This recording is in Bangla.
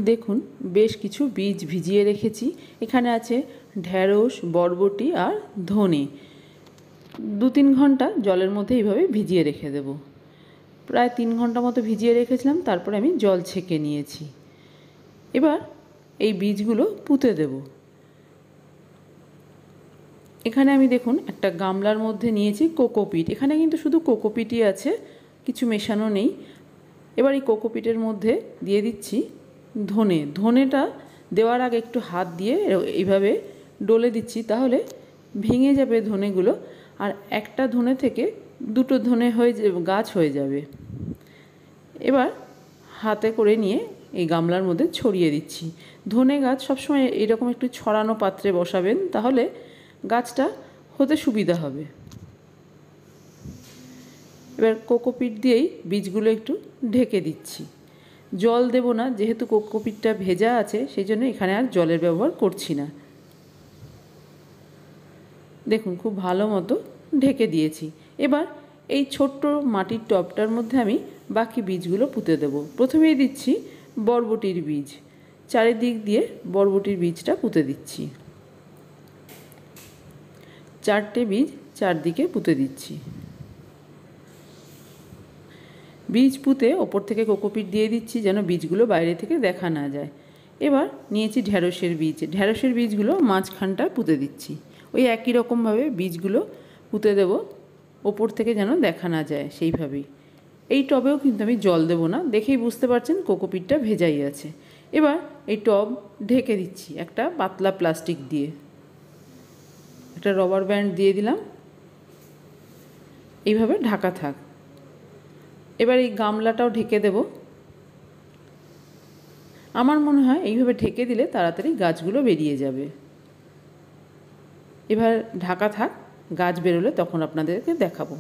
দেখুন বেশ কিছু বীজ ভিজিয়ে রেখেছি। এখানে আছে ঢ্যাঁড়স, বরবটি আর ধনে। 2-3 ঘন্টা জলের মধ্যে এইভাবে ভিজিয়ে রেখে দেব। প্রায় 3 ঘন্টা মতো ভিজিয়ে রেখেছিলাম, তারপরে আমি জল ছেঁকে নিয়েছি। এবার এই বীজগুলো পুঁতে দেব। এখানে আমি দেখুন একটা গামলার মধ্যে নিয়েছি কোকোপিট। এখানে কিন্তু শুধু কোকোপিটই আছে, কিছু মেশানো নেই। এবার এই কোকোপিটের মধ্যে দিয়ে দিচ্ছি ধনেটা দেওয়ার আগে একটু হাত দিয়ে এইভাবে ডলে দিচ্ছি, তাহলে ভেঙে যাবে ধনেগুলো। আর একটা ধনে থেকে 2টো ধনে গাছ হয়ে যাবে। এবার হাতে করে নিয়ে এই গামলার মধ্যে ছড়িয়ে দিচ্ছি। ধনে গাছ সবসময় এরকম একটু ছড়ানো পাত্রে বসাবেন, তাহলে গাছটা হতে সুবিধা হবে। এবার কোকোপিট দিয়েই বীজগুলো একটু ঢেকে দিচ্ছি। জল দেব না, যেহেতু কোকোপিটটা ভেজা আছে, সেই জন্য এখানে আর জলের ব্যবহার করছি না। দেখুন খুব ভালো মতো ঢেকে দিয়েছি। এবার এই ছোট্ট মাটির টবটার মধ্যে আমি বাকি বীজগুলো পুঁতে দেব। প্রথমেই দিচ্ছি বরবটির বীজ। চারিদিক দিয়ে বরবটির বীজটা পুঁতে দিচ্ছি। 4টে বীজ চারদিকে পুঁতে দিচ্ছি। বীজ পুঁতে ওপর থেকে কোকোপিট দিয়ে দিচ্ছি, যেন বীজগুলো বাইরে থেকে দেখা না যায়। এবার নিয়েছি ঢ্যাঁড়সের বীজ। ঢ্যাঁড়সের বীজগুলো মাঝখানটা পুঁতে দিচ্ছি। ওই একই রকমভাবে বীজগুলো পুঁতে দেব, ওপর থেকে যেন দেখা না যায় সেইভাবেই। এই টবেও কিন্তু আমি জল দেব না, দেখেই বুঝতে পারছেন কোকোপিটটা ভেজাই আছে। এবার এই টব ঢেকে দিচ্ছি একটা পাতলা প্লাস্টিক দিয়ে। একটা রবার ব্যান্ড দিয়ে দিলাম, এইভাবে ঢাকা থাক। এবার এই গামলাটাও ঢেকে দেব। আমার মনে হয় এইভাবে ঢেকে দিলে তাড়াতাড়ি গাছগুলো বেরিয়ে যাবে। এবার ঢাকা থাক, গাছ বেরোলে তখন আপনাদেরকে দেখাবো।